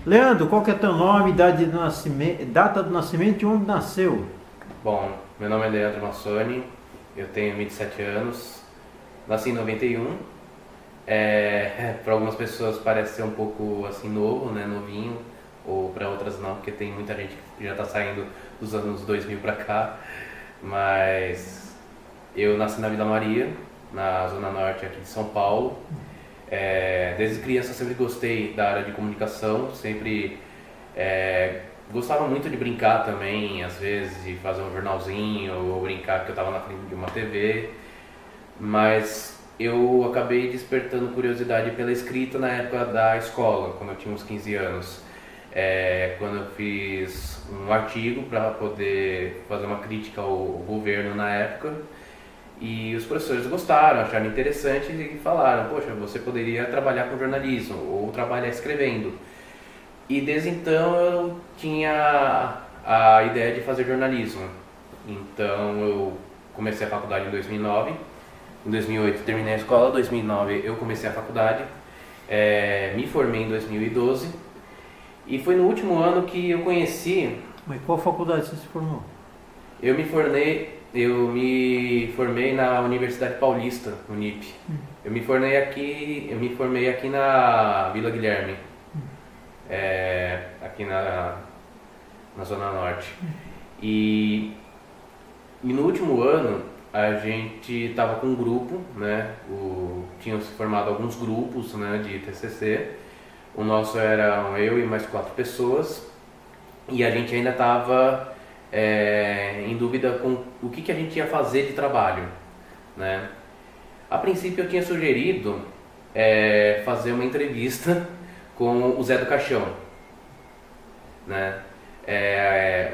Leandro, qual que é teu nome, data do nascimento e onde nasceu? Bom, meu nome é Leandro Massoni, eu tenho 27 anos, nasci em 91. Para algumas pessoas parece ser um pouco assim novo, né, novinho, ou para outras não, porque tem muita gente que já está saindo dos anos 2000 para cá. Mas eu nasci na Vila Maria, na zona norte aqui de São Paulo. Desde criança eu sempre gostei da área de comunicação, sempre gostava muito de brincar também, às vezes de fazer um jornalzinho ou brincar que eu estava na frente de uma TV, mas eu acabei despertando curiosidade pela escrita na época da escola, quando eu tinha uns 15 anos. Quando eu fiz um artigo para poder fazer uma crítica ao governo na época, e os professores gostaram, acharam interessante e falaram: poxa, você poderia trabalhar com jornalismo ou trabalhar escrevendo. E desde então eu tinha a ideia de fazer jornalismo. Então eu comecei a faculdade em 2009, em 2008 terminei a escola, em 2009 eu comecei a faculdade, me formei em 2012 e foi no último ano que eu conheci. Mas qual faculdade você se formou? Eu me formei na Universidade Paulista, Unip. Eu me formei aqui na Vila Guilherme, aqui na Zona Norte. E no último ano a gente estava com um grupo, né? Tinham se formado alguns grupos, né, de TCC. O nosso era eu e mais 4 pessoas. E a gente ainda estava em dúvida com o que a gente ia fazer de trabalho, né? A princípio eu tinha sugerido fazer uma entrevista com o Zé do Caixão, né?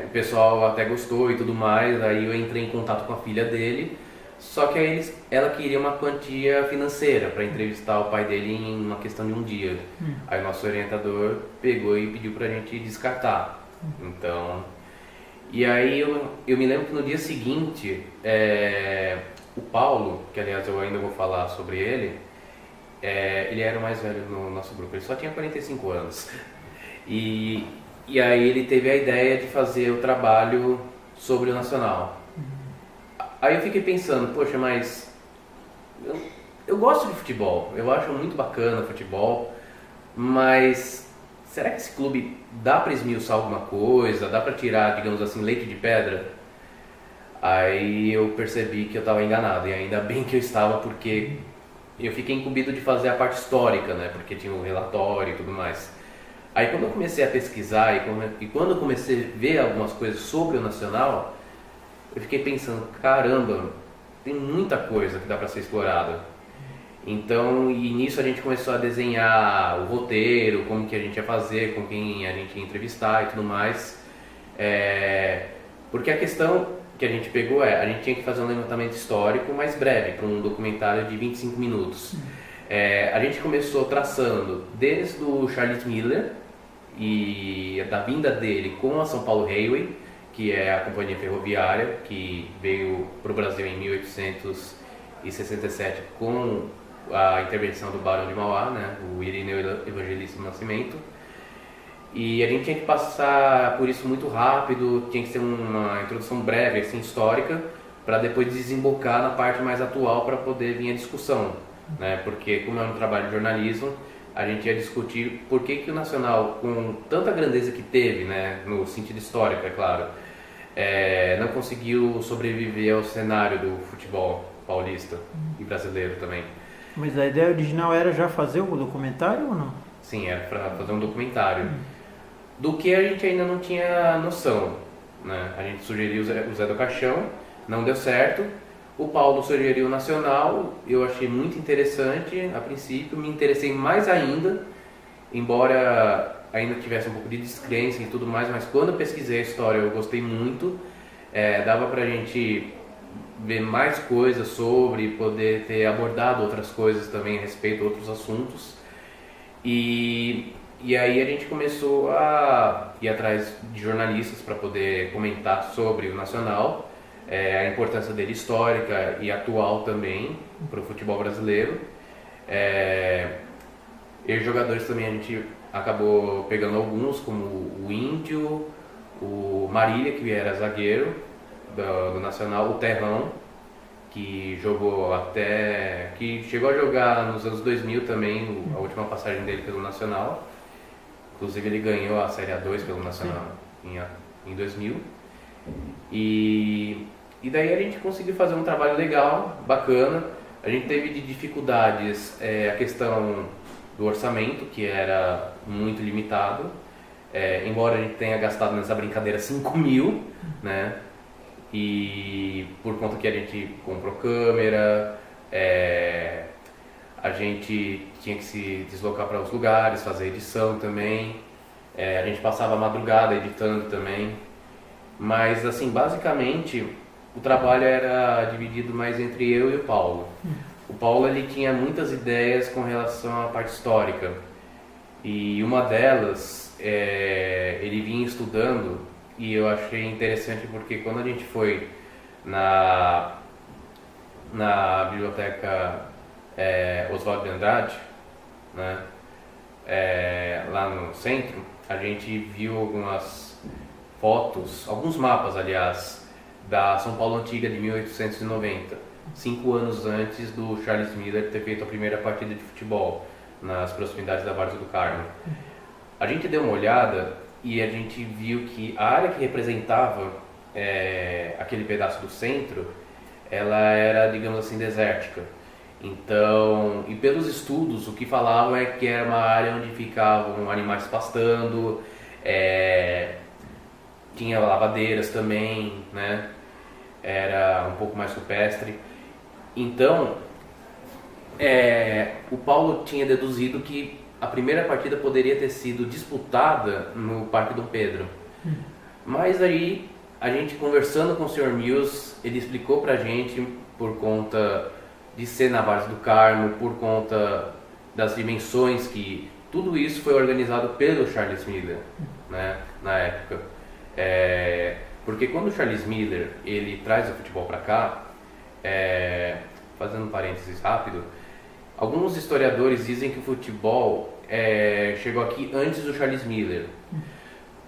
O pessoal até gostou e tudo mais, aí eu entrei em contato com a filha dele, só que aí ela queria uma quantia financeira para entrevistar o pai dele em uma questão de um dia. Aí o nosso orientador pegou e pediu pra gente descartar. Então, e aí eu me lembro que no dia seguinte, o Paulo, que aliás eu ainda vou falar sobre ele, ele era o mais velho no nosso grupo, ele só tinha 45 anos. E aí ele teve a ideia de fazer o trabalho sobre o Nacional. Aí eu fiquei pensando, poxa, mas eu gosto de futebol, eu acho muito bacana o futebol, mas será que esse clube dá para esmiuçar alguma coisa, dá para tirar, digamos assim, leite de pedra? Aí eu percebi que eu estava enganado, e ainda bem que eu estava, porque eu fiquei incumbido de fazer a parte histórica, né, porque tinha um relatório e tudo mais. Aí quando eu comecei a pesquisar e quando eu comecei a ver algumas coisas sobre o Nacional, eu fiquei pensando, caramba, tem muita coisa que dá para ser explorada. Então, e nisso a gente começou a desenhar o roteiro, como que a gente ia fazer, com quem a gente ia entrevistar e tudo mais. Porque a questão que a gente pegou a gente tinha que fazer um levantamento histórico mais breve, para um documentário de 25 minutos. A gente começou traçando desde o Charles Miller e da vinda dele com a São Paulo Railway, que é a companhia ferroviária que veio para o Brasil em 1867 com a intervenção do Barão de Mauá, né, o Irineu Evangelista Nascimento. E a gente tinha que passar por isso muito rápido, tinha que ser uma introdução breve, assim, histórica, para depois desembocar na parte mais atual para poder vir a discussão, né? Porque como é um trabalho de jornalismo, a gente ia discutir por que o Nacional, com tanta grandeza que teve, né, no sentido histórico, é claro, não conseguiu sobreviver ao cenário do futebol paulista e brasileiro também. Mas a ideia original era já fazer o documentário ou não? Sim, era para fazer um documentário. Do que a gente ainda não tinha noção, né? A gente sugeriu o Zé do Caixão, não deu certo. O Paulo sugeriu o Nacional, eu achei muito interessante a princípio, me interessei mais ainda, embora ainda tivesse um pouco de descrença e tudo mais, mas quando eu pesquisei a história eu gostei muito. Dava pra gente ver mais coisas sobre, poder ter abordado outras coisas também a respeito de outros assuntos. E aí a gente começou a ir atrás de jornalistas para poder comentar sobre o Nacional, a importância dele histórica e atual também para o futebol brasileiro. E jogadores também a gente acabou pegando alguns, como o Índio, o Marília, que era zagueiro do Nacional, o Terrão, que jogou até... que chegou a jogar nos anos 2000 também, a última passagem dele pelo Nacional. Inclusive ele ganhou a Série A2 pelo Nacional em 2000. E daí a gente conseguiu fazer um trabalho legal, bacana. A gente teve de dificuldades a questão do orçamento, que era muito limitado. Embora a gente tenha gastado nessa brincadeira 5 mil, né? E por conta que a gente comprou câmera, a gente tinha que se deslocar para os lugares, fazer edição também. A gente passava a madrugada editando também. Mas, assim, basicamente, o trabalho era dividido mais entre eu e o Paulo. O Paulo, ele tinha muitas ideias com relação à parte histórica. E uma delas, ele vinha estudando, e eu achei interessante porque quando a gente foi na biblioteca Oswaldo de Andrade, né, lá no centro, a gente viu algumas fotos, alguns mapas, aliás, da São Paulo Antiga de 1890, 5 anos antes do Charles Miller ter feito a primeira partida de futebol nas proximidades da Várzea do Carmo. A gente deu uma olhada e a gente viu que a área que representava aquele pedaço do centro, ela era, digamos assim, desértica. Então, e pelos estudos, o que falavam é que era uma área onde ficavam animais pastando, tinha lavadeiras também, né? Era um pouco mais rupestre. Então, o Paulo tinha deduzido que a primeira partida poderia ter sido disputada no Parque Dom Pedro. Mas aí, a gente conversando com o Sr. Mills, ele explicou pra gente, por conta de ser na Várzea do Carmo, por conta das dimensões, que tudo isso foi organizado pelo Charles Miller, né, na época. Porque quando o Charles Miller ele traz o futebol para cá, fazendo um parênteses rápido, alguns historiadores dizem que o futebol chegou aqui antes do Charles Miller,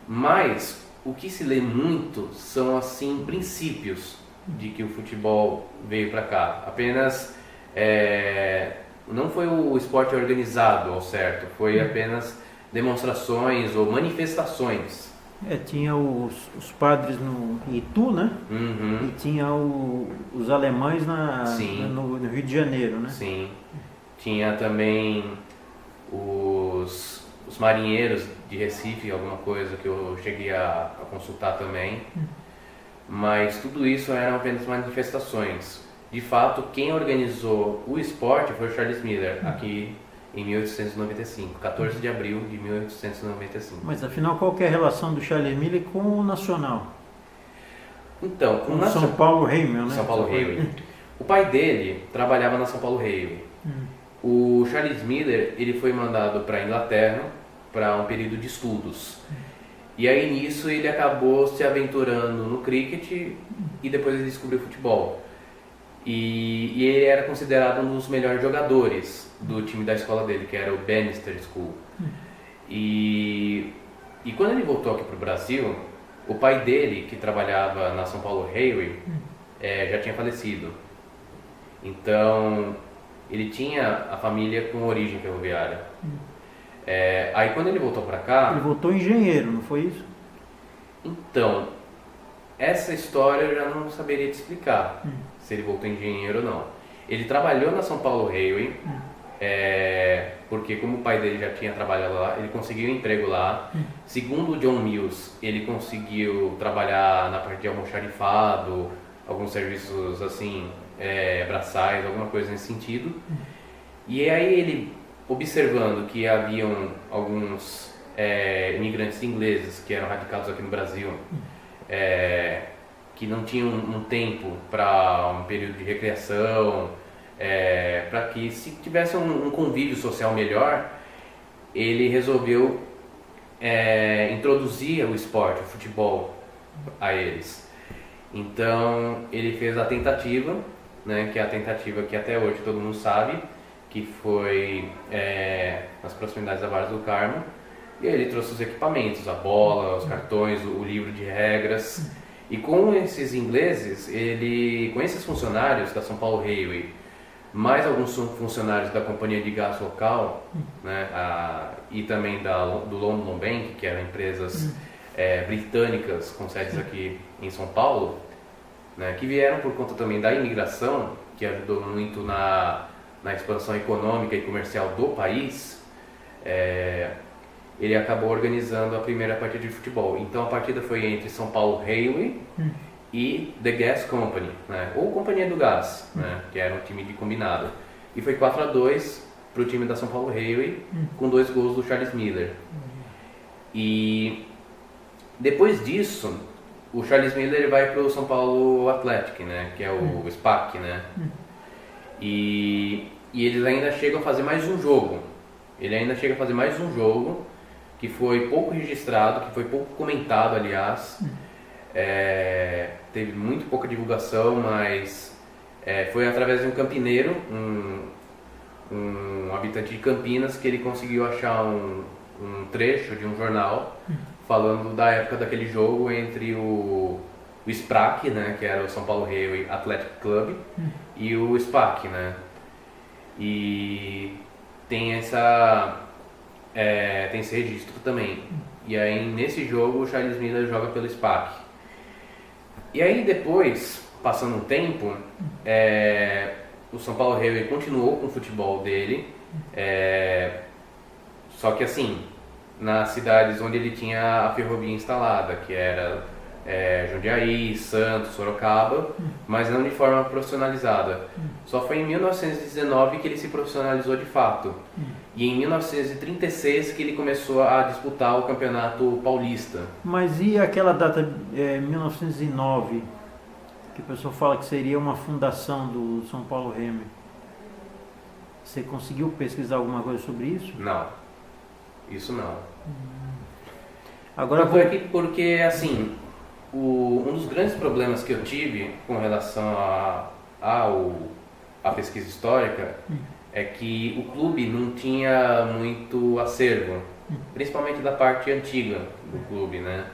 mas o que se lê muito são assim princípios de que o futebol veio para cá. Apenas não foi o esporte organizado ao certo, foi apenas demonstrações ou manifestações. Tinha os padres no Itu, né? Uhum. E tinha os alemães no Rio de Janeiro, né? Sim. Tinha também os marinheiros de Recife, alguma coisa que eu cheguei a consultar também. Mas tudo isso eram apenas manifestações. De fato, quem organizou o esporte foi o Charles Miller, aqui em 1895, 14 de abril de 1895. Mas afinal, qual que é a relação do Charles Miller com o Nacional? Então, com o São Paulo Railway, né? São Paulo Railway. O pai dele trabalhava na São Paulo Railway. O Charles Miller, ele foi mandado para a Inglaterra para um período de estudos. E aí nisso ele acabou se aventurando no cricket e depois ele descobriu o futebol. E ele era considerado um dos melhores jogadores do time da escola dele, que era o Bannister School. E quando ele voltou aqui para o Brasil, o pai dele, que trabalhava na São Paulo Railway, já tinha falecido. Então, ele tinha a família com origem ferroviária. Aí quando ele voltou para cá... Ele voltou engenheiro, não foi isso? Então, essa história eu já não saberia te explicar, se ele voltou engenheiro ou não. Ele trabalhou na São Paulo Railway, porque como o pai dele já tinha trabalhado lá, ele conseguiu um emprego lá. Segundo o John Mills, ele conseguiu trabalhar na parte de almoxarifado, alguns serviços assim, braçais, alguma coisa nesse sentido. E aí ele, observando que haviam alguns imigrantes ingleses que eram radicados aqui no Brasil, que não tinham um tempo para um período de recreação, para que se tivesse um convívio social melhor, ele resolveu introduzir o esporte, o futebol, a eles. Então ele fez a tentativa, né, que é a tentativa que até hoje todo mundo sabe, que foi nas proximidades da Várzea do Carmo. E aí ele trouxe os equipamentos, a bola, os cartões, o livro de regras. E com esses ingleses, com esses funcionários da São Paulo Railway, mais alguns funcionários da companhia de gás local, né, e também do London Bank, que eram empresas britânicas com sedes aqui em São Paulo, né, que vieram por conta também da imigração, que ajudou muito na expansão econômica e comercial do país. Ele acabou organizando a primeira partida de futebol. Então a partida foi entre São Paulo Railway e The Gas Company, né? Ou Companhia do Gás, né? Que era um time de combinado. E foi 4-2 para o time da São Paulo Railway, com 2 gols do Charles Miller. E depois disso, o Charles Miller vai para o São Paulo Athletic, né? Que é o SPAC, né? E eles ainda chegam a fazer mais um jogo. Que foi pouco registrado, que foi pouco comentado, aliás. Teve muito pouca divulgação, mas foi através de um campineiro, um habitante de Campinas, que ele conseguiu achar um trecho de um jornal falando da época daquele jogo entre o SPAC, né, que era o São Paulo Railway Athletic Club, e o SPAC, né? E tem esse registro também. E aí nesse jogo o Charles Miller joga pelo SPAC. E aí depois, passando um tempo, o São Paulo Railway continuou com o futebol dele, só que assim, nas cidades onde ele tinha a ferrovia instalada, que era Jundiaí, Santos, Sorocaba, mas não de forma profissionalizada. Só foi em 1919 que ele se profissionalizou de fato. E em 1936 que ele começou a disputar o Campeonato Paulista. Mas e aquela data, 1909, que o pessoal fala que seria uma fundação do São Paulo Railway? Você conseguiu pesquisar alguma coisa sobre isso? Não, isso não. Agora porque assim, um dos grandes problemas que eu tive com relação à pesquisa histórica é que o clube não tinha muito acervo, principalmente da parte antiga do clube, né?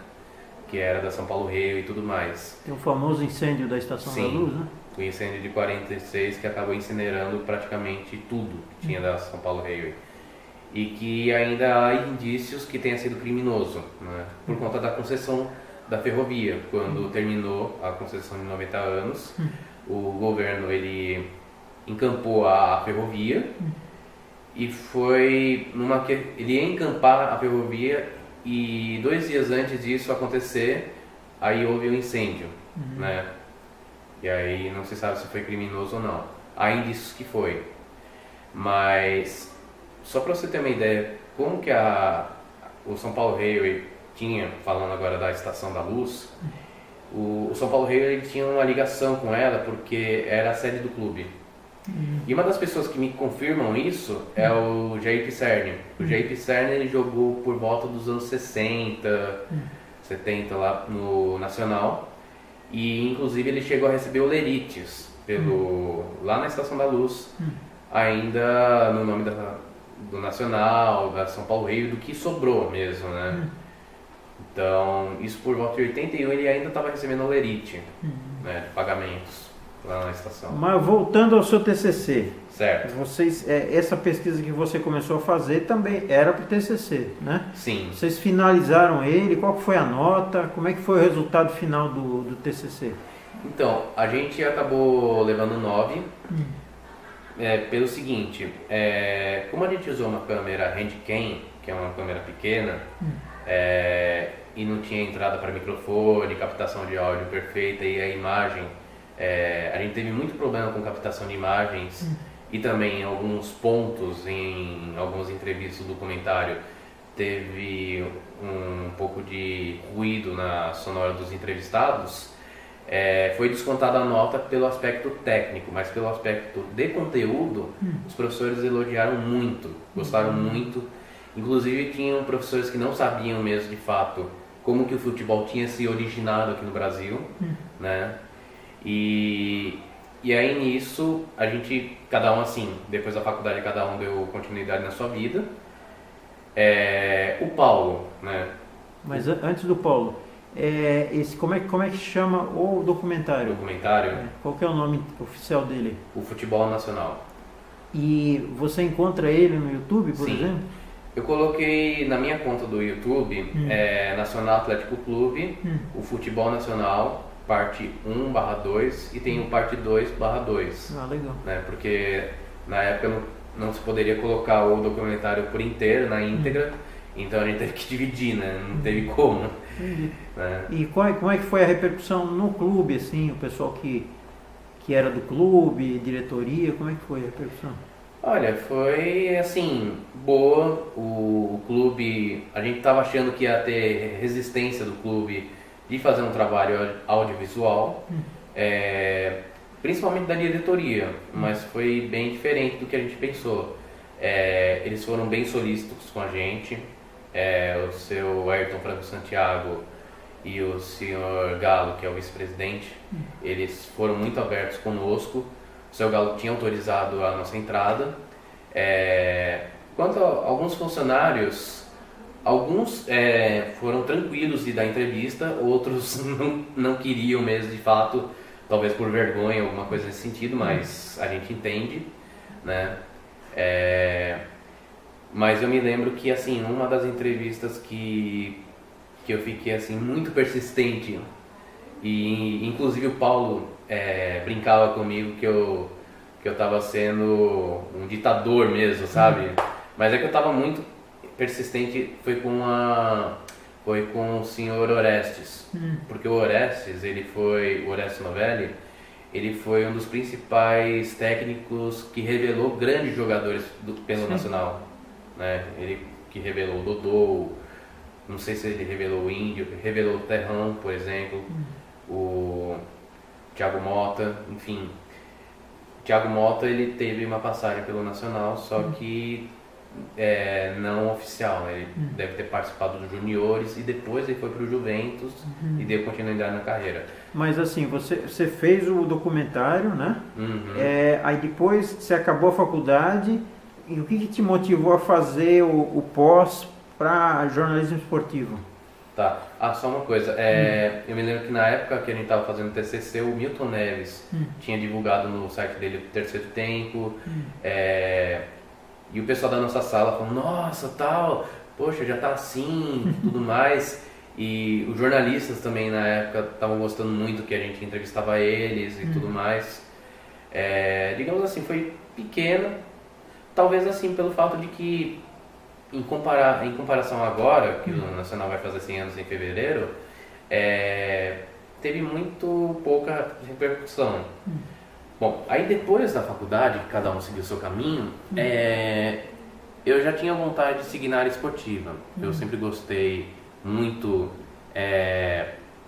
Que era da São Paulo Railway e tudo mais. Tem o famoso incêndio da Estação da Luz, né? O incêndio de 46 que acabou incinerando praticamente tudo que tinha da São Paulo Railway. E que ainda há indícios que tenha sido criminoso, né? Por conta da concessão da ferrovia. Quando terminou a concessão de 90 anos, o governo ele encampou a ferrovia e foi ele ia encampar a ferrovia e 2 dias antes disso acontecer, aí houve um incêndio, né? E aí não se sabe se foi criminoso ou não. Há indícios que foi. Mas só para você ter uma ideia, como que o São Paulo Railway tinha, falando agora da Estação da Luz, o São Paulo Railway tinha uma ligação com ela porque era a sede do clube. E uma das pessoas que me confirmam isso é o Jair Pisserni. O Jair Pisserni ele jogou por volta dos anos 60, 70 lá no Nacional. E inclusive ele chegou a receber o Lerites lá na Estação da Luz, ainda no nome do Nacional, da São Paulo Railway, do que sobrou mesmo, né? Então, isso por volta de 81 ele ainda estava recebendo o Lerite, né, de pagamentos lá na estação. Mas voltando ao seu TCC, certo? Essa pesquisa que você começou a fazer também era para o TCC, né? Sim. Vocês finalizaram ele? Qual que foi a nota? Como é que foi o resultado final do TCC? Então, a gente acabou levando 9, pelo seguinte, como a gente usou uma câmera Handcam, que é uma câmera pequena, e não tinha entrada para microfone, captação de áudio perfeita e a imagem, a gente teve muito problema com captação de imagens e também em alguns pontos, em algumas entrevistas do documentário, teve um pouco de ruído na sonora dos entrevistados. Foi descontada a nota pelo aspecto técnico, mas pelo aspecto de conteúdo, os professores elogiaram muito, gostaram muito. Inclusive tinham professores que não sabiam mesmo de fato como que o futebol tinha se originado aqui no Brasil, né? E E aí nisso, a gente, cada um assim, depois da faculdade, cada um deu continuidade na sua vida. O Paulo, né? Mas antes do Paulo, como é que chama o documentário? Documentário, Qual que é o nome oficial dele? o Futebol Nacional. E você encontra ele no YouTube, por Sim. exemplo? Eu coloquei na minha conta do YouTube, Nacional Atlético Clube, o Futebol Nacional, parte 1/2, e tem o parte 2/2. Ah, legal. Né? Porque na época não se poderia colocar o documentário por inteiro, na íntegra, então a gente teve que dividir, né? Não teve como. Né? E como é que foi a repercussão no clube, assim, o pessoal que era do clube, diretoria, como é que foi a repercussão? Olha, foi assim, boa. O clube, a gente estava achando que ia ter resistência do clube de fazer um trabalho audiovisual, principalmente da diretoria, mas foi bem diferente do que a gente pensou. Eles foram bem solícitos com a gente, o seu Ayrton Franco Santiago e o senhor Galo, que é o vice-presidente, eles foram muito abertos conosco. O seu Galo tinha autorizado a nossa entrada. Quanto a alguns funcionários, alguns foram tranquilos de dar entrevista, outros não queriam mesmo de fato, talvez por vergonha, alguma coisa nesse sentido, mas a gente entende, né? Mas eu me lembro que, assim, uma das entrevistas que eu fiquei, assim, muito persistente, e inclusive o Paulo brincava comigo que eu tava sendo um ditador mesmo, sabe? Mas é que eu tava muito persistente, foi com o senhor Orestes, porque o Orestes Novelli, ele foi um dos principais técnicos que revelou grandes jogadores pelo Nacional, né? Ele que revelou o Dodô, não sei se ele revelou o Índio, revelou o Terrão, por exemplo, o Thiago Mota, enfim. O Thiago Mota, ele teve uma passagem pelo Nacional, só que não oficial, né? Ele deve ter participado dos juniores e depois ele foi para o Juventus e deu continuidade na carreira. Mas assim, você fez o documentário, né? Aí depois você acabou a faculdade, e o que te motivou a fazer o pós para jornalismo esportivo? Tá. Só uma coisa, eu me lembro que na época que a gente estava fazendo o TCC, o Milton Neves tinha divulgado no site dele o Terceiro Tempo, e o pessoal da nossa sala falou, nossa, tal, poxa, já tá assim, tudo mais. E os jornalistas também na época estavam gostando muito que a gente entrevistava eles e tudo mais. Digamos assim, foi pequena, talvez assim pelo fato de que em comparação agora, que o Nacional vai fazer 100 anos em fevereiro, teve muito pouca repercussão. Bom, aí depois da faculdade, que cada um seguiu o seu caminho, eu já tinha vontade de seguir na área esportiva. Eu sempre gostei muito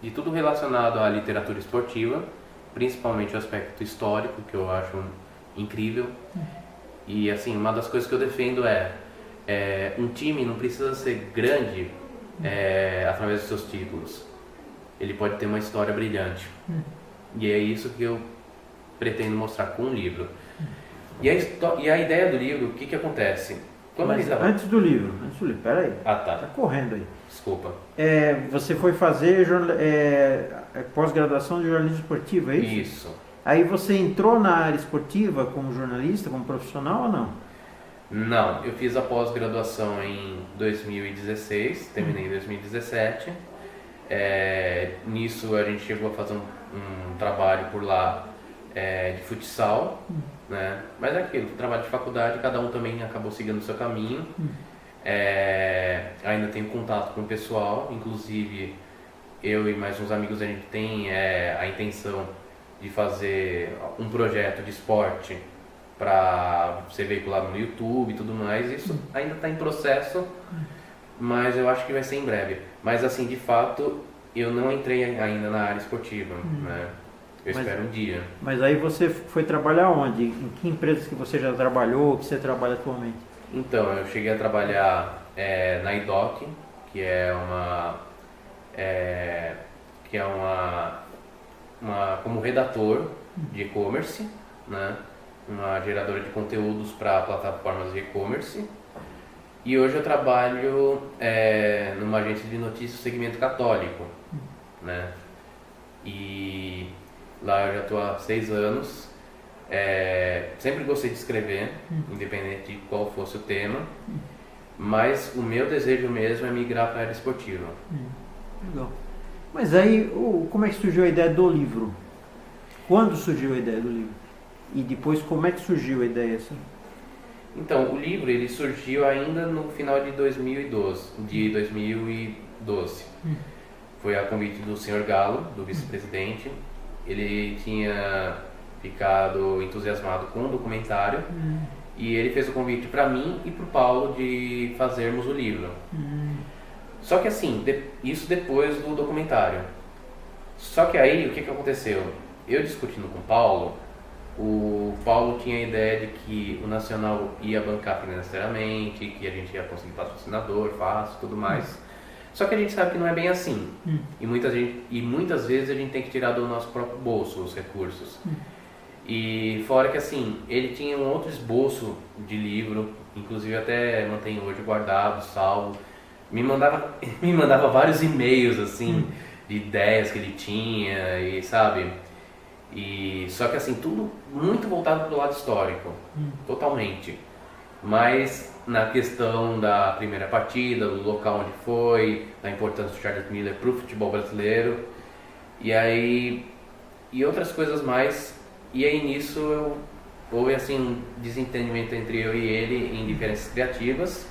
de tudo relacionado à literatura esportiva, principalmente o aspecto histórico, que eu acho incrível. E assim, uma das coisas que eu defendo um time não precisa ser grande através dos seus títulos. Ele pode ter uma história brilhante. E é isso que eu pretendo mostrar com o livro. E a ideia do livro, o que acontece? Antes do livro, peraí. Tá correndo aí. Desculpa. Você foi fazer pós-graduação de jornalismo esportivo, é isso? Isso. Aí você entrou na área esportiva como jornalista, como profissional ou não? Não, eu fiz a pós-graduação em 2016, terminei em 2017. Nisso a gente chegou a fazer um trabalho por lá de futsal, né? Mas é aquilo, trabalho de faculdade, cada um também acabou seguindo o seu caminho. Ainda tenho contato com o pessoal, inclusive eu e mais uns amigos, a gente tem a intenção de fazer um projeto de esporte para ser veiculado no YouTube e tudo mais. Isso ainda está em processo, mas eu acho que vai ser em breve. Mas assim, de fato, eu não entrei ainda na área esportiva, né? Eu espero um dia. Mas aí você foi trabalhar onde? Em que empresas que você já trabalhou, que você trabalha atualmente? Então, eu cheguei a trabalhar na IDOC, que é como redator, de e-commerce, né? Uma geradora de conteúdos para plataformas de e-commerce. E hoje eu trabalho numa agência de notícias do segmento católico, né? E lá eu já estou há 6 anos. Sempre gostei de escrever, independente de qual fosse o tema, mas o meu desejo mesmo é migrar para a área esportiva. Legal. Mas aí, como é que surgiu a ideia do livro? Quando surgiu a ideia do livro? E depois, como é que surgiu a ideia assim? Então, o livro ele surgiu ainda no final de 2012. Foi a convite do Sr. Galo, do vice-presidente. Ele tinha ficado entusiasmado com o documentário e ele fez o convite para mim e para o Paulo de fazermos o livro. Só que assim, isso depois do documentário. Só que aí, o que aconteceu? Eu discutindo com o Paulo tinha a ideia de que o Nacional ia bancar financeiramente, que a gente ia conseguir patrocinador fácil e tudo mais. Só que a gente sabe que não é bem assim. E muitas vezes a gente tem que tirar do nosso próprio bolso os recursos. E fora que assim, ele tinha um outro esboço de livro, inclusive até mantenho hoje guardado, salvo. Me mandava vários e-mails assim, de ideias que ele tinha e sabe... E só que assim, tudo muito voltado para o lado histórico, totalmente. Mas na questão da primeira partida, do local onde foi, da importância do Charles Miller para o futebol brasileiro, e outras coisas mais. E aí nisso houve assim um desentendimento entre eu e ele em diferenças criativas.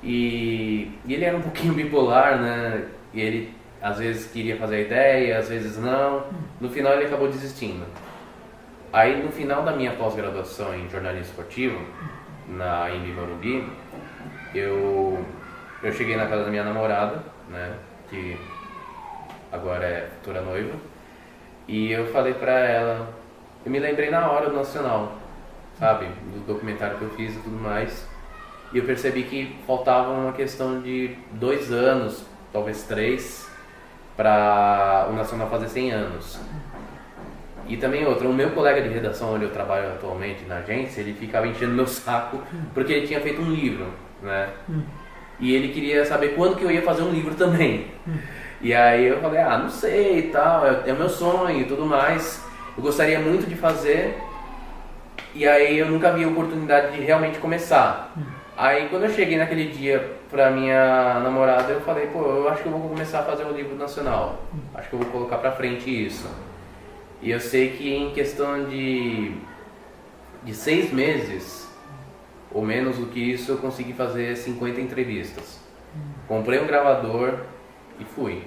E ele era um pouquinho bipolar, né? E ele às vezes queria fazer a ideia, às vezes não. No final ele acabou desistindo. Aí no final da minha pós-graduação em jornalismo esportivo, na Embi Morumbi, eu cheguei na casa da minha namorada, né, que agora é futura noiva, e eu falei pra ela, eu me lembrei na hora do Nacional, sabe, do documentário que eu fiz e tudo mais, e eu percebi que faltava uma questão de 2 anos, talvez 3, para o Nacional fazer 100 anos. E também outra, o meu colega de redação onde eu trabalho atualmente na agência, ele ficava enchendo meu saco porque ele tinha feito um livro, né? E ele queria saber quando que eu ia fazer um livro também. E aí eu falei, não sei e tal, é o meu sonho e tudo mais. Eu gostaria muito de fazer, e aí eu nunca vi a oportunidade de realmente começar. Aí quando eu cheguei naquele dia pra minha namorada, eu falei, eu acho que eu vou começar a fazer um livro nacional. Acho que eu vou colocar pra frente isso. E eu sei que em questão de 6 meses, ou menos do que isso, eu consegui fazer 50 entrevistas. Comprei um gravador e fui.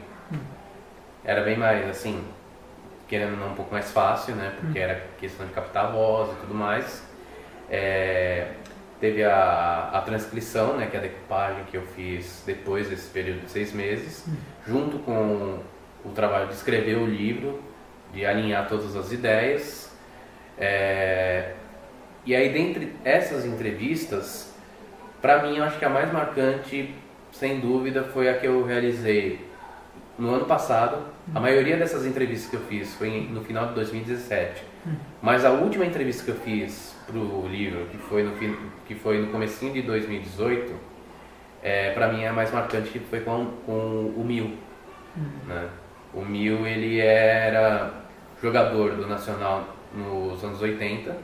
Era bem mais, assim, querendo não um pouco mais fácil, né? Porque era questão de captar a voz e tudo mais. Teve a transcrição, né? Que é a decupagem que eu fiz depois desse período de 6 meses, junto com o trabalho de escrever o livro, de alinhar todas as ideias. E aí, dentre essas entrevistas, para mim, eu acho que a mais marcante, sem dúvida, foi a que eu realizei no ano passado. A maioria dessas entrevistas que eu fiz foi no final de 2017. Mas a última entrevista que eu fiz pro livro, que foi no comecinho de 2018, para mim a mais marcante, que foi com o Mil, né? O Mil, ele era jogador do Nacional nos anos 80,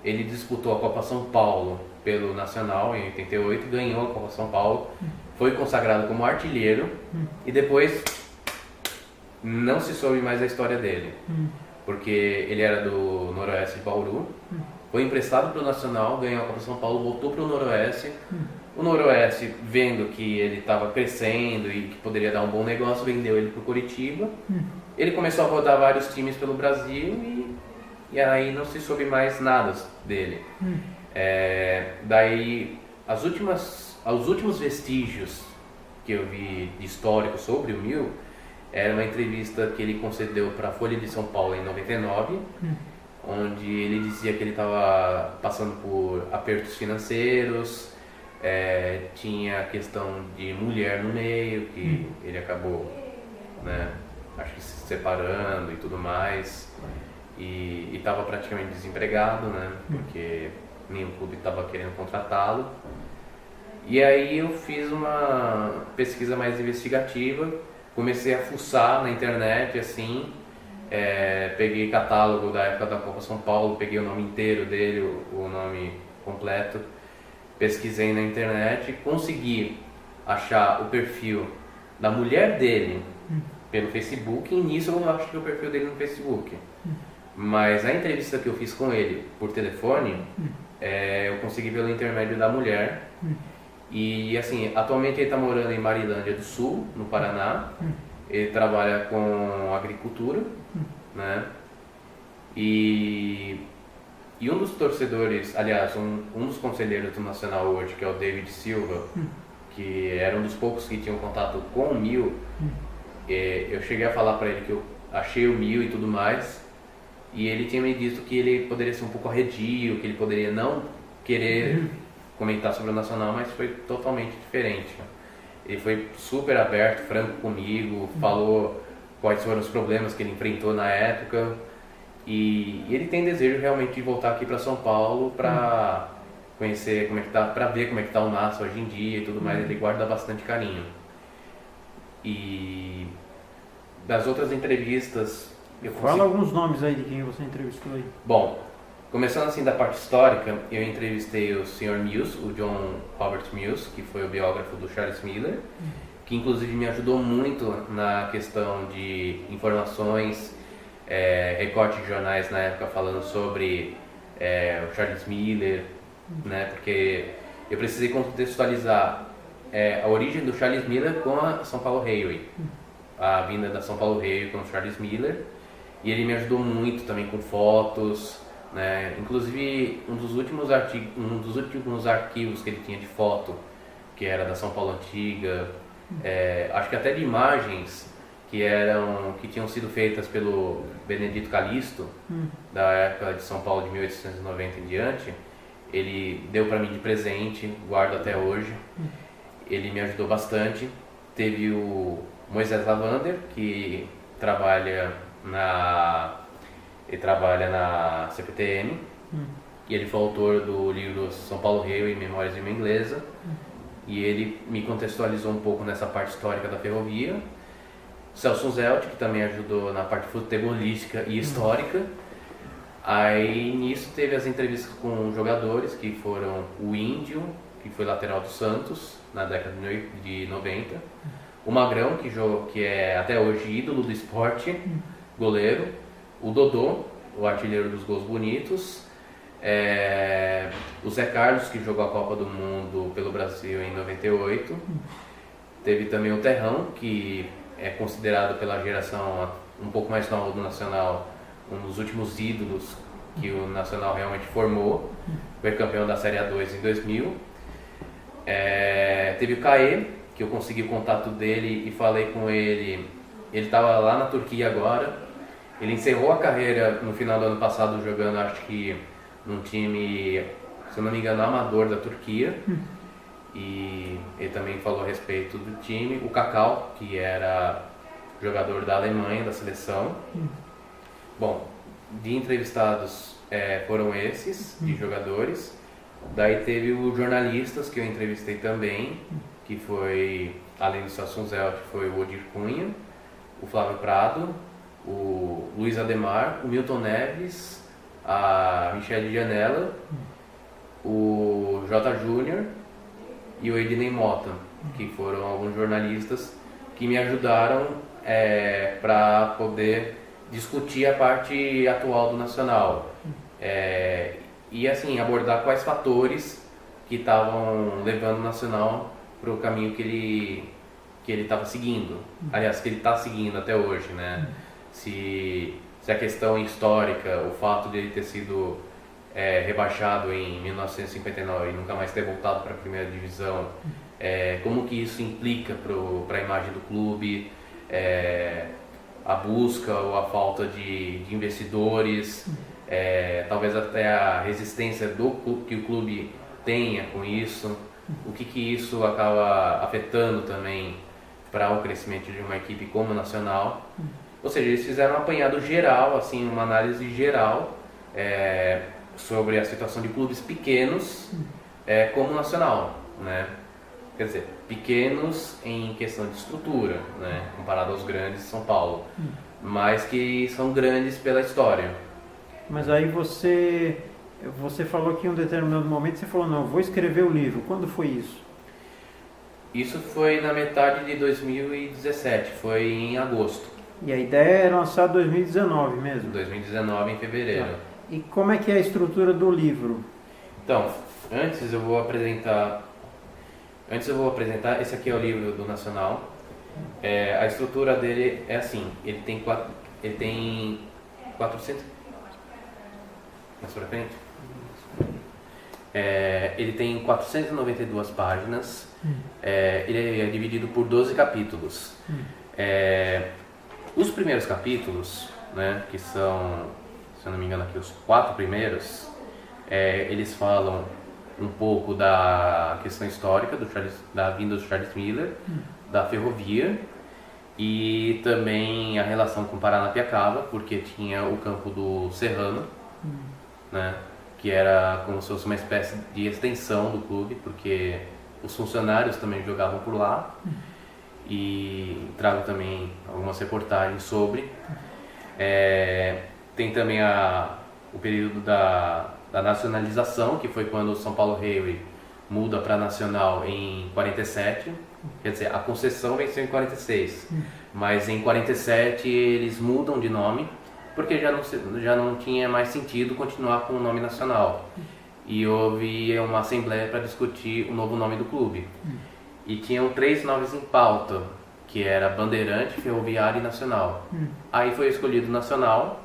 ele disputou a Copa São Paulo pelo Nacional em 88, ganhou a Copa São Paulo, foi consagrado como artilheiro e depois não se soube mais a história dele, porque ele era do Noroeste de Bauru, foi emprestado para o Nacional, ganhou a Copa São Paulo, voltou para o Noroeste. O Noroeste, vendo que ele estava crescendo e que poderia dar um bom negócio, vendeu ele para o Coritiba. Ele começou a rodar vários times pelo Brasil e aí não se soube mais nada dele. Daí, os últimos vestígios que eu vi de histórico sobre o Mil era uma entrevista que ele concedeu para a Folha de São Paulo em 99, onde ele dizia que ele estava passando por apertos financeiros, tinha a questão de mulher no meio, que ele acabou, né, acho que se separando e tudo mais. e estava praticamente desempregado, né? Porque nenhum clube estava querendo contratá-lo. E aí eu fiz uma pesquisa mais investigativa, comecei a fuçar na internet, assim, peguei catálogo da época da Copa São Paulo, peguei o nome inteiro dele, o nome completo, pesquisei na internet, consegui achar o perfil da mulher dele pelo Facebook, e nisso eu não achei o perfil dele no Facebook. Mas a entrevista que eu fiz com ele por telefone, eu consegui pelo intermédio da mulher. E assim, atualmente ele está morando em Marilândia do Sul, no Paraná. Ele trabalha com agricultura, né? E um dos torcedores, aliás, um dos conselheiros do Nacional hoje, que é o David Silva, que era um dos poucos que tinham contato com o Mil, eu cheguei a falar para ele que eu achei o Mil e tudo mais, e ele tinha me dito que ele poderia ser um pouco arredio, que ele poderia não querer comentar sobre o Nacional, mas foi totalmente diferente. Ele foi super aberto, franco comigo, falou quais foram os problemas que ele enfrentou na época, e ele tem desejo realmente de voltar aqui para São Paulo para conhecer como é que tá, para ver como é que tá o NASP hoje em dia e tudo mais. Ele guarda bastante carinho. E das outras entrevistas, Fala alguns nomes aí de quem você entrevistou aí. Bom, começando assim da parte histórica, eu entrevistei o Sr. Mills, o John Robert Mills, que foi o biógrafo do Charles Miller, que inclusive me ajudou muito na questão de informações, recorte de jornais na época falando sobre o Charles Miller, né, porque eu precisei contextualizar a origem do Charles Miller com a São Paulo Railway, a vinda da São Paulo Railway com o Charles Miller, e ele me ajudou muito também com fotos, né? Inclusive um dos últimos arquivos que ele tinha de foto, que era da São Paulo Antiga, acho que até de imagens que tinham sido feitas pelo Benedito Calixto, da época de São Paulo de 1890 em diante, ele deu para mim de presente, guardo até hoje. Ele me ajudou bastante. Teve o Moisés Lavander, que trabalha na CPTM, e ele foi autor do livro São Paulo Railway, Memórias de uma Inglesa, e ele me contextualizou um pouco nessa parte histórica da ferrovia. Celso Zelt, que também ajudou na parte futebolística e histórica. Aí nisso teve as entrevistas com jogadores, que foram o Índio, que foi lateral do Santos na década de 90, o Magrão, que é até hoje ídolo do esporte, goleiro, o Dodô, o artilheiro dos gols bonitos, o Zé Carlos, que jogou a Copa do Mundo pelo Brasil em 98, teve também o Terrão, que é considerado pela geração um pouco mais nova do Nacional um dos últimos ídolos que o Nacional realmente formou, foi campeão da Série A2 em 2000. Teve o Caê, que eu consegui o contato dele e falei com ele. Ele estava lá na Turquia agora. Ele encerrou a carreira no final do ano passado jogando, acho que num time, se eu não me engano, amador da Turquia. E ele também falou a respeito do time. O Cacau, que era jogador da Alemanha, da seleção. Bom, de entrevistados foram esses, de jogadores. Daí teve os jornalistas que eu entrevistei também, que foi, além do Celso Zelt, foi o Odir Cunha, o Flávio Prado, o Luiz Ademar, o Milton Neves, a Michele Janela, o J. Júnior e o Ednei Mota, que foram alguns jornalistas que me ajudaram para poder discutir a parte atual do Nacional. E assim, abordar quais fatores que estavam levando o Nacional para o caminho que ele estava seguindo. Aliás, que ele está seguindo até hoje, né? Se a questão histórica, o fato de ele ter sido rebaixado em 1959 e nunca mais ter voltado para a primeira divisão, como que isso implica para a imagem do clube, a busca ou a falta de investidores, talvez até a resistência que o clube tenha com isso, o que isso acaba afetando também para o crescimento de uma equipe como a Nacional. Ou seja, eles fizeram um apanhado geral, assim, uma análise geral sobre a situação de clubes pequenos como nacional, né? Quer dizer, pequenos em questão de estrutura, né? Comparado aos grandes de São Paulo, mas que são grandes pela história. Mas aí você falou que em um determinado momento você falou, não, vou escrever o livro. Quando foi isso? Isso foi na metade de 2017, foi em agosto. E a ideia era lançar 2019 mesmo? 2019, em fevereiro. Tá. E como é que é a estrutura do livro? Então, antes eu vou apresentar, esse aqui é o livro do Nacional. A estrutura dele é assim, ele tem 400... Mais pra frente? Ele tem 492 páginas, ele é dividido por 12 capítulos. Os primeiros capítulos, né, que são, se eu não me engano aqui, os 4 primeiros, eles falam um pouco da questão histórica da vinda do Charles Miller, da ferrovia, e também a relação com Paranapiacaba, porque tinha o campo do Serrano, né, que era como se fosse uma espécie de extensão do clube, porque os funcionários também jogavam por lá, e trago também algumas reportagens sobre. Tem também o período da nacionalização, que foi quando o São Paulo Railway muda para Nacional em 47, quer dizer, a concessão venceu em 46, mas em 47 eles mudam de nome, porque já não tinha mais sentido continuar com o nome Nacional. E houve uma assembleia para discutir o novo nome do clube. E tinham 3 nomes em pauta, que era Bandeirante, Ferroviário e Nacional. Aí foi escolhido Nacional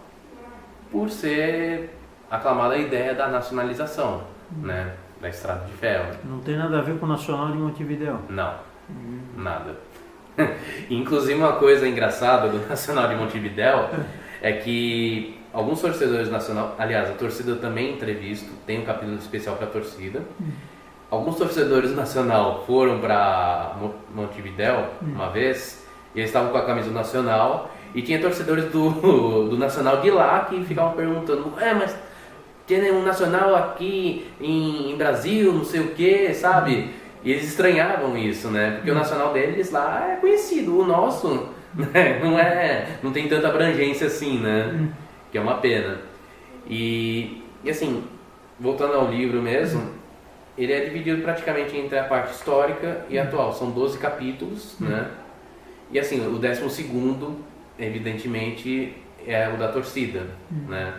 por ser aclamada a ideia da nacionalização, né, da Estrada de Ferro. Não tem nada a ver com o Nacional de Montevidéu? Não, nada. Inclusive, uma coisa engraçada do Nacional de Montevidéu é que alguns torcedores do Nacional, aliás, a torcida também entrevisto, tem um capítulo especial para a torcida. Alguns torcedores do Nacional foram para Montevidéu uma vez, e eles estavam com a camisa do Nacional, e tinha torcedores do Nacional de lá que ficavam perguntando, mas tem um Nacional aqui em Brasil, não sei o que, sabe? E eles estranhavam isso, né? Porque o Nacional deles lá é conhecido, o nosso, né? não tem tanta abrangência assim, né? Que é uma pena. E assim, voltando ao livro mesmo, ele é dividido praticamente entre a parte histórica e atual. São 12 capítulos, né? E assim, o 12º, evidentemente, é o da torcida, né?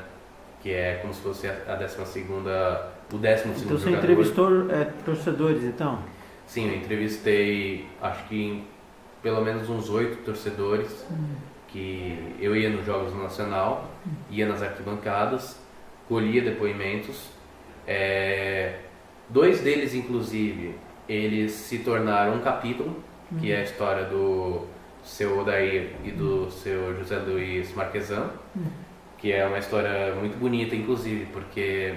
Que é como se fosse a 12ª, o 12º Então você jogador. entrevistou torcedores, então? Sim, eu entrevistei, acho que pelo menos uns 8 torcedores, que eu ia nos jogos do Nacional, ia nas arquibancadas, colhia depoimentos. 2 deles, inclusive, eles se tornaram um capítulo, que é a história do seu Odair e do seu José Luiz Marquesan, que é uma história muito bonita, inclusive, porque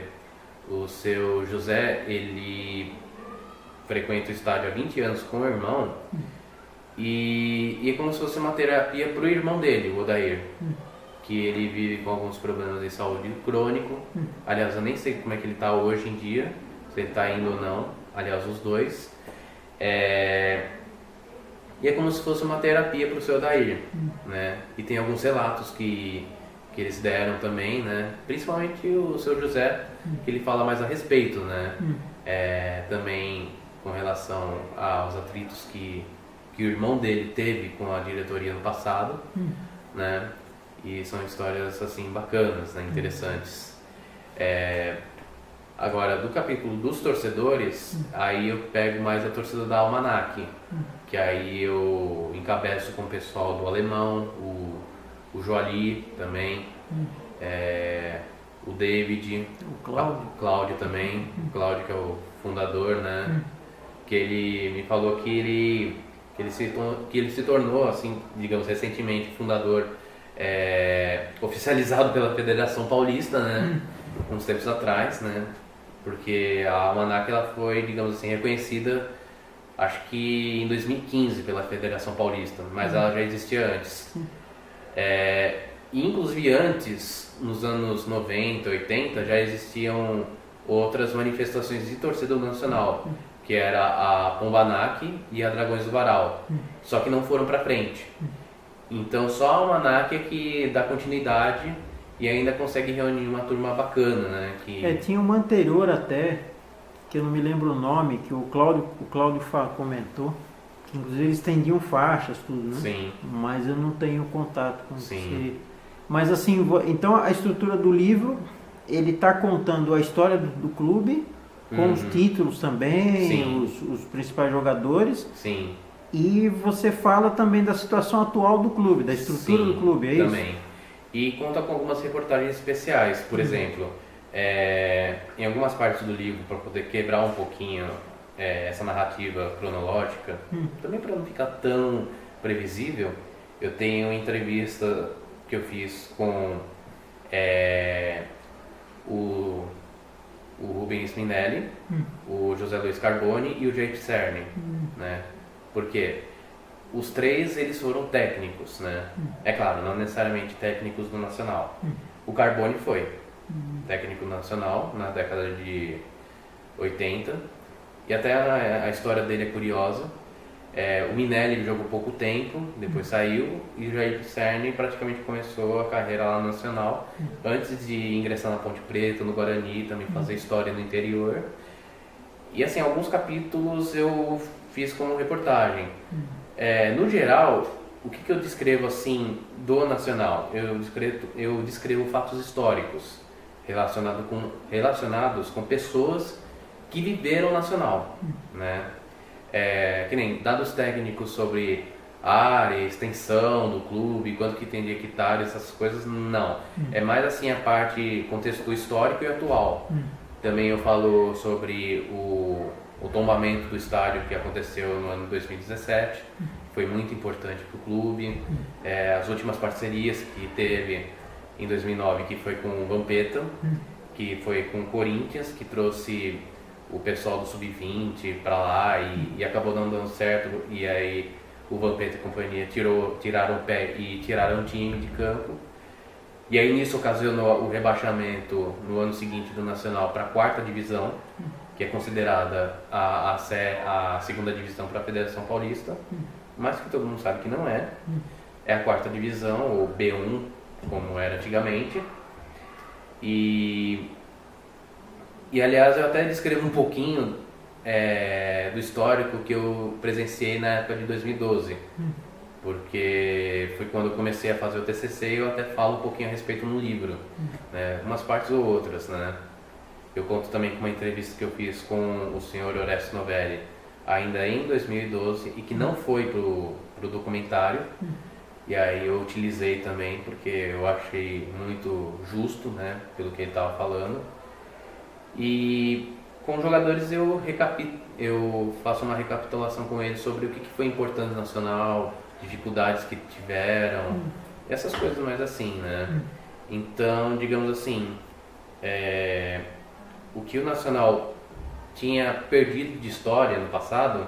o seu José, ele frequenta o estádio há 20 anos com o irmão, e é como se fosse uma terapia para o irmão dele, o Odair, que ele vive com alguns problemas de saúde crônico. Aliás, eu nem sei como é que ele está hoje em dia, se ele está indo ou não, aliás, os dois. E é como se fosse uma terapia para o seu Odair, né? E tem alguns relatos que eles deram também, né? Principalmente o seu José, que ele fala mais a respeito, né? Também com relação aos atritos que o irmão dele teve com a diretoria no passado, né? E são histórias assim bacanas, né? Interessantes. Agora, do capítulo dos torcedores, aí eu pego mais a torcida da Almanac, que aí eu encabeço com o pessoal do Alemão, o Joali também, o David, o Cláudio também, o Cláudio que é o fundador, né? Que ele me falou que ele se tornou, assim, digamos, recentemente fundador, oficializado pela Federação Paulista, né? Uns tempos atrás, né? Porque a Almanac, ela foi, digamos assim, reconhecida, acho que em 2015 pela Federação Paulista, mas ela já existia antes. Inclusive antes, nos anos 90, 80, já existiam outras manifestações de torcida do Nacional, que era a Pombanac e a Dragões do Varal, só que não foram para frente. Então só a Almanac é que dá continuidade e ainda consegue reunir uma turma bacana, né? Tinha uma anterior até, que eu não me lembro o nome, que o Cláudio comentou, que inclusive eles estendiam faixas, tudo, né? Sim. Mas eu não tenho contato com Sim. você. Mas assim, então a estrutura do livro, ele está contando a história do clube, com os títulos também, os principais jogadores. Sim. E você fala também da situação atual do clube, da estrutura do clube, é isso? Também. E conta com algumas reportagens especiais, por exemplo, em algumas partes do livro, para poder quebrar um pouquinho essa narrativa cronológica, também para não ficar tão previsível, eu tenho uma entrevista que eu fiz com o Rubens Minelli, o José Luiz Carboni e o Jake Cerny, né? Porque os três eles foram técnicos, né? É claro, não necessariamente técnicos do Nacional. O Carboni foi técnico nacional na década de 80 e até a história dele é curiosa. O Minelli jogou pouco tempo, depois saiu, e o Jair Cerny praticamente começou a carreira lá no Nacional, antes de ingressar na Ponte Preta, no Guarani, também fazer história no interior. E assim, alguns capítulos eu fiz como reportagem. No geral, o que eu descrevo assim do Nacional? Eu descrevo fatos históricos relacionados com pessoas que viveram o Nacional, né? Que nem dados técnicos sobre área, extensão do clube, quanto que tem de hectares, essas coisas, não. É mais assim a parte contexto histórico e atual. Também eu falo sobre o tombamento do estádio que aconteceu no ano 2017, foi muito importante para o clube. As últimas parcerias que teve em 2009, que foi com o Vampeta, que foi com o Corinthians, que trouxe o pessoal do Sub-20 para lá e acabou não dando certo, e aí o Vampeta e companhia tiraram o pé e tiraram o time de campo, e aí nisso ocasionou o rebaixamento no ano seguinte do Nacional para a 4ª divisão, que é considerada a segunda divisão para a Federação Paulista, mas que todo mundo sabe que não é. É a 4ª divisão, ou B1, como era antigamente. E aliás, eu até descrevo um pouquinho do histórico que eu presenciei na época de 2012, porque foi quando eu comecei a fazer o TCC e eu até falo um pouquinho a respeito no livro, né? Umas partes ou outras, né? Eu conto também com uma entrevista que eu fiz com o senhor Orestes Novelli, ainda em 2012, e que não foi pro documentário. E aí eu utilizei também, porque eu achei muito justo, né, pelo que ele estava falando. E com os jogadores eu faço uma recapitulação com eles sobre o que foi importante no Nacional, dificuldades que tiveram, essas coisas mais assim, né? Então, digamos assim, o que o Nacional tinha perdido de história no passado,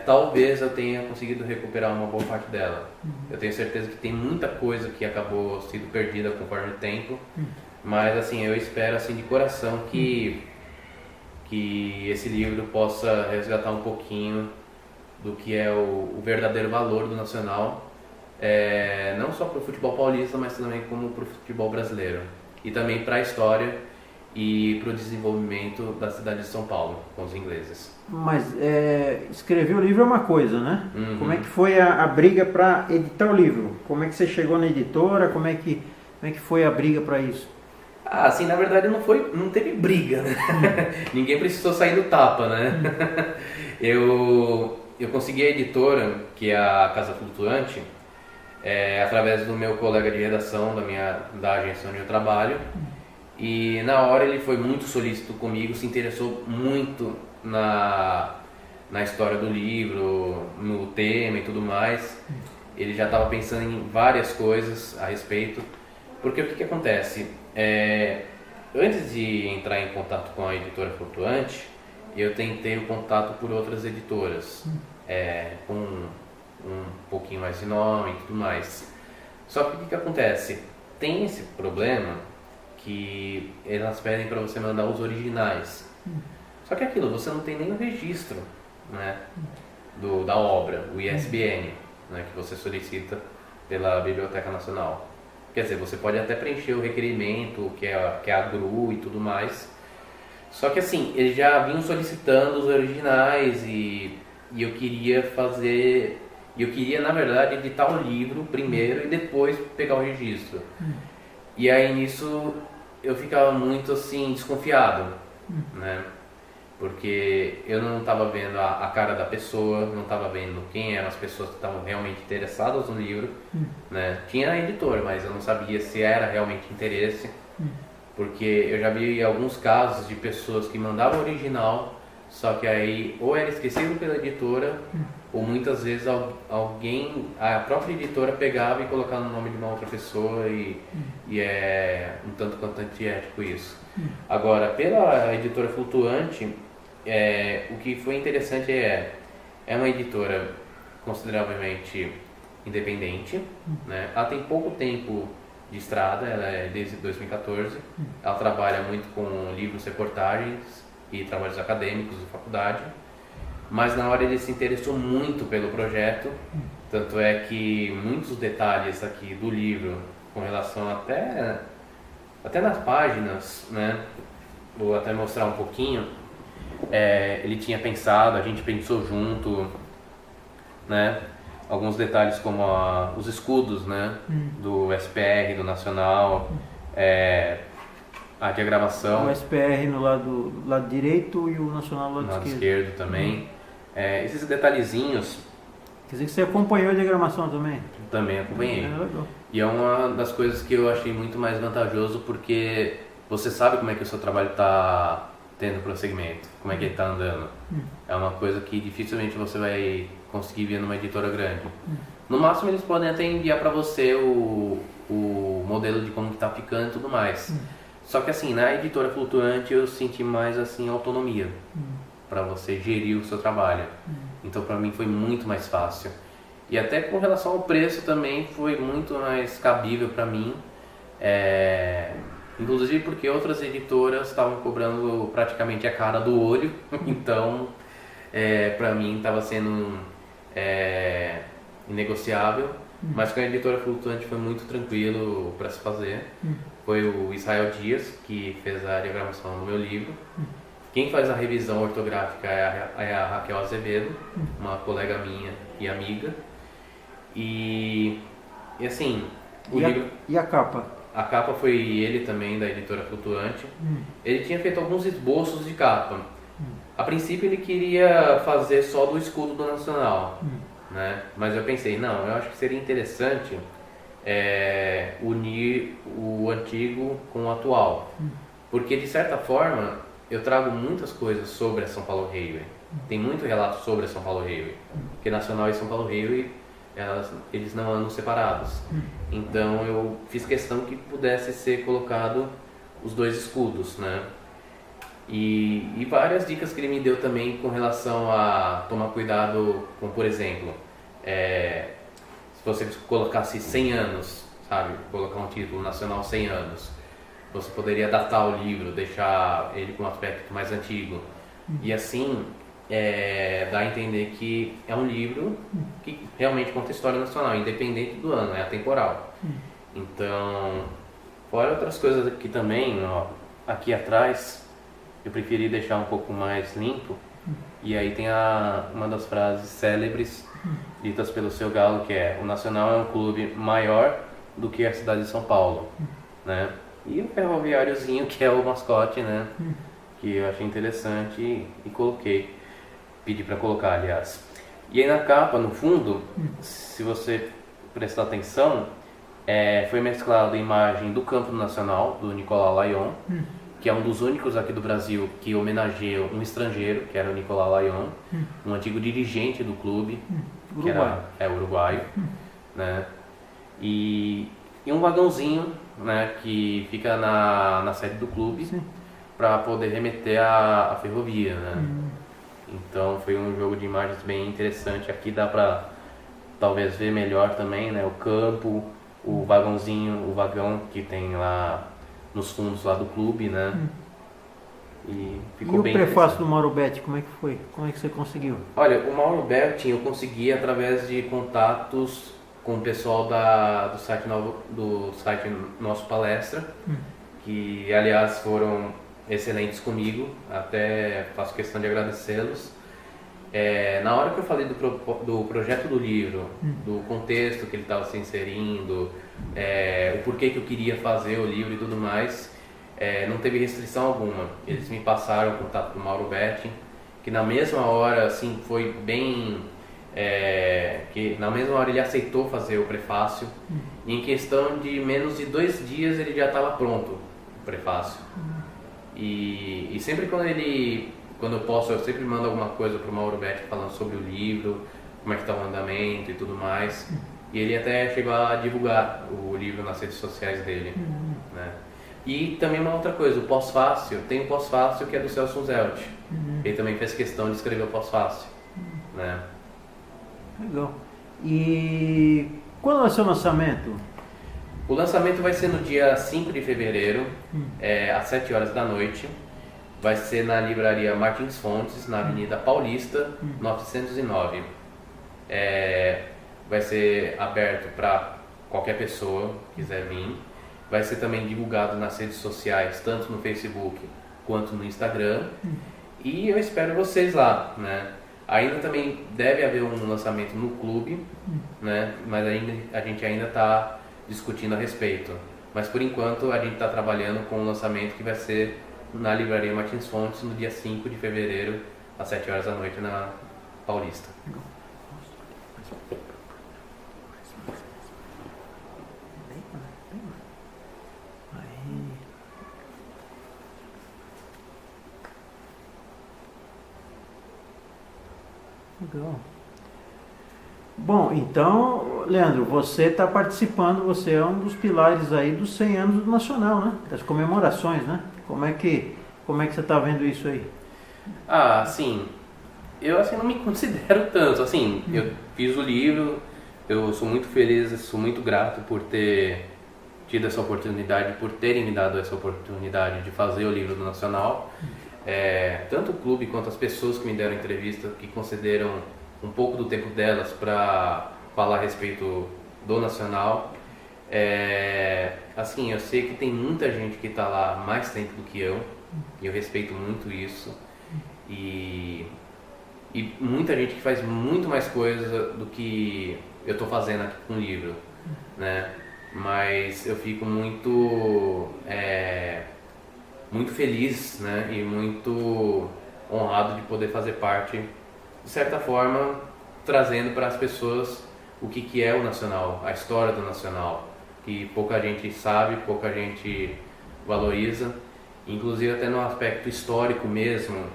talvez eu tenha conseguido recuperar uma boa parte dela. Eu tenho certeza que tem muita coisa que acabou sendo perdida conforme o tempo, mas assim, eu espero assim de coração que esse livro possa resgatar um pouquinho do que é o verdadeiro valor do Nacional, não só para o futebol paulista, mas também como para o futebol brasileiro, e também para a história e para o desenvolvimento da cidade de São Paulo com os ingleses. Mas escrever o livro é uma coisa, né? Como é que foi a briga para editar o livro? Como é que você chegou na editora? Como é que foi a briga para isso? Assim, na verdade não teve briga, né? Ninguém precisou sair do tapa, né? Eu consegui a editora, que é a Casa Flutuante, através do meu colega de redação da agência onde eu trabalho. E na hora ele foi muito solícito comigo, se interessou muito na história do livro, no tema e tudo mais. Ele já estava pensando em várias coisas a respeito, porque o que acontece? Antes de entrar em contato com a editora Flutuante, eu tentei o contato por outras editoras, com um pouquinho mais de nome e tudo mais. Só que o que acontece? Tem esse problema que elas pedem para você mandar os originais. Só que aquilo, você não tem nem o registro, né, da obra, o ISBN, né, que você solicita pela Biblioteca Nacional. Quer dizer, você pode até preencher o requerimento, que é a GRU e tudo mais. Só que assim, eles já vinham solicitando os originais e eu queria fazer... Eu queria, na verdade, editar o livro primeiro e depois pegar o registro. E aí nisso eu ficava muito assim, desconfiado, né? Porque eu não estava vendo a cara da pessoa, não estava vendo quem eram as pessoas que estavam realmente interessadas no livro, né? Tinha a editora, mas eu não sabia se era realmente interesse, porque eu já vi alguns casos de pessoas que mandavam original, só que aí ou era esquecido pela editora, ou muitas vezes a própria editora pegava e colocava no nome de uma outra pessoa e é um tanto quanto antiético isso. Agora, pela editora Flutuante, o que foi interessante é uma editora consideravelmente independente, né? Ela tem pouco tempo de estrada, ela é desde 2014, ela trabalha muito com livros, reportagens e trabalhos acadêmicos de faculdade, mas na hora ele se interessou muito pelo projeto, tanto é que muitos detalhes aqui do livro, com relação até nas páginas, né, vou até mostrar um pouquinho, ele tinha pensado, a gente pensou junto, né, alguns detalhes como os escudos, né, do SPR, do Nacional, a diagramação. O SPR no lado direito e o Nacional no lado esquerdo também. Esses detalhezinhos... Quer dizer que você acompanhou a diagramação também? Também acompanhei. Legal. E é uma das coisas que eu achei muito mais vantajoso, porque você sabe como é que o seu trabalho está tendo prosseguimento, como é que ele está andando. É uma coisa que dificilmente você vai conseguir ver numa editora grande. No máximo eles podem até enviar para você o modelo de como está ficando e tudo mais. Só que assim, na editora Flutuante eu senti mais assim autonomia para você gerir o seu trabalho. Então para mim foi muito mais fácil. E até com relação ao preço também foi muito mais cabível para mim. Inclusive porque outras editoras estavam cobrando praticamente a cara do olho. Então para mim estava sendo inegociável. Mas com a editora Flutuante foi muito tranquilo para se fazer. Foi o Israel Dias que fez a diagramação do meu livro. Quem faz a revisão ortográfica é a Raquel Azevedo, uma colega minha e amiga. E assim, E a capa? A capa foi ele também, da editora Flutuante. Ele tinha feito alguns esboços de capa. A princípio ele queria fazer só do escudo do Nacional, né? Mas eu pensei, não, eu acho que seria interessante unir o antigo com o atual. Porque de certa forma eu trago muitas coisas sobre a São Paulo Railway. Tem muito relato sobre a São Paulo Railway. Porque Nacional e São Paulo Railway, eles não andam separados. Então eu fiz questão que pudesse ser colocado os dois escudos, né? E várias dicas que ele me deu também com relação a tomar cuidado com, por exemplo, se você colocasse 100 anos, sabe? Colocar um título nacional 100 anos. Você poderia datar o livro, deixar ele com um aspecto mais antigo. E assim, dá a entender que é um livro que realmente conta a história nacional, independente do ano, é atemporal. Então, fora outras coisas aqui também, ó, aqui atrás, eu preferi deixar um pouco mais limpo. E aí tem uma das frases célebres ditas pelo seu Galo, que é: o Nacional é um clube maior do que a cidade de São Paulo, né? E o ferroviáriozinho, que é o mascote, né? Que eu achei interessante e coloquei. Pedi para colocar, aliás. E aí na capa, no fundo, se você prestar atenção, foi mesclado a imagem do Campo Nacional, do Nicolas Layon, que é um dos únicos aqui do Brasil que homenageia um estrangeiro, que era o Nicolas Layon, um antigo dirigente do clube, que era uruguaio, né? E um vagãozinho, né, que fica na sede do clube para poder remeter à ferrovia, né? Então foi um jogo de imagens bem interessante. Aqui dá para talvez ver melhor também, né, o campo, o vagãozinho, o vagão que tem lá nos fundos lá do clube, né? E ficou bem o prefácio do Mauro Betti, como é que foi? Como é que você conseguiu? Olha, o Mauro Betti eu consegui através de contatos com o pessoal do site Nosso Palestra, que aliás foram excelentes comigo, até faço questão de agradecê-los. Na hora que eu falei do projeto do livro, do contexto que ele estava se inserindo, o porquê que eu queria fazer o livro e tudo mais, não teve restrição alguma. Eles me passaram o contato do Mauro Betti, que na mesma hora, assim, foi bem... que na mesma hora ele aceitou fazer o prefácio, e em questão de menos de 2 dias ele já estava pronto, o prefácio. E sempre quando eu posso, eu sempre mando alguma coisa pro Mauro Betti falando sobre o livro, como é que está o andamento e tudo mais. E ele até chegou a divulgar o livro nas redes sociais dele, né? E também uma outra coisa, o pós-fácil, tem o pós-fácil que é do Celso Zelt. Ele também fez questão de escrever o pós-fácil, né? Legal. E quando vai ser o lançamento? O lançamento vai ser no dia 5 de fevereiro, às 7 horas da noite. Vai ser na livraria Martins Fontes, na Avenida Paulista, 909. Vai ser aberto para qualquer pessoa que quiser vir. Vai ser também divulgado nas redes sociais, tanto no Facebook quanto no Instagram. E eu espero vocês lá, né? Ainda também deve haver um lançamento no clube, né? Mas a gente ainda está discutindo a respeito. Mas por enquanto a gente está trabalhando com um lançamento que vai ser na livraria Martins Fontes no dia 5 de fevereiro, às 7 horas da noite, na Paulista. Legal. Bom, então, Leandro, você está participando, você é um dos pilares aí dos 100 anos do Nacional, né? Das comemorações, né? Como é que você está vendo isso aí? Ah, sim. Eu assim não me considero tanto, assim, eu fiz o livro, eu sou muito feliz, sou muito grato por ter tido essa oportunidade, por terem me dado essa oportunidade de fazer o livro do Nacional. Tanto o clube quanto as pessoas que me deram entrevista, que consideram um pouco do tempo delas para falar a respeito do Nacional. Assim, eu sei que tem muita gente que está lá mais tempo do que eu, e eu respeito muito isso. E muita gente que faz muito mais coisa do que eu estou fazendo aqui com o livro, né? Mas eu fico muito feliz, né? E muito honrado de poder fazer parte, de certa forma, trazendo para as pessoas o que é o Nacional, a história do Nacional, que pouca gente sabe, pouca gente valoriza, inclusive até no aspecto histórico mesmo,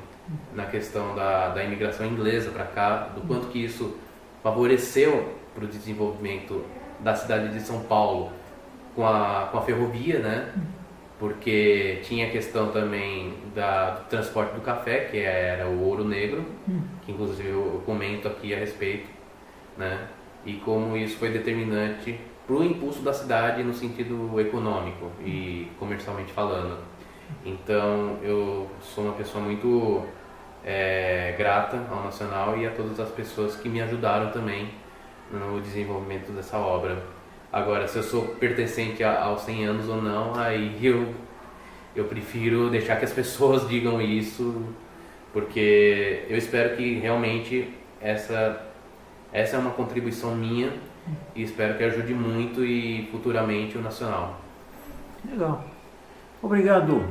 na questão da imigração inglesa para cá, do quanto que isso favoreceu para o desenvolvimento da cidade de São Paulo com a ferrovia, né? Porque tinha a questão também do transporte do café, que era o ouro negro, que inclusive eu comento aqui a respeito, né? E como isso foi determinante para o impulso da cidade no sentido econômico e comercialmente falando. Então eu sou uma pessoa muito grata ao Nacional e a todas as pessoas que me ajudaram também no desenvolvimento dessa obra. Agora, se eu sou pertencente aos 100 anos ou não, aí eu prefiro deixar que as pessoas digam isso, porque eu espero que realmente essa é uma contribuição minha e espero que ajude muito e futuramente o Nacional. Legal. Obrigado.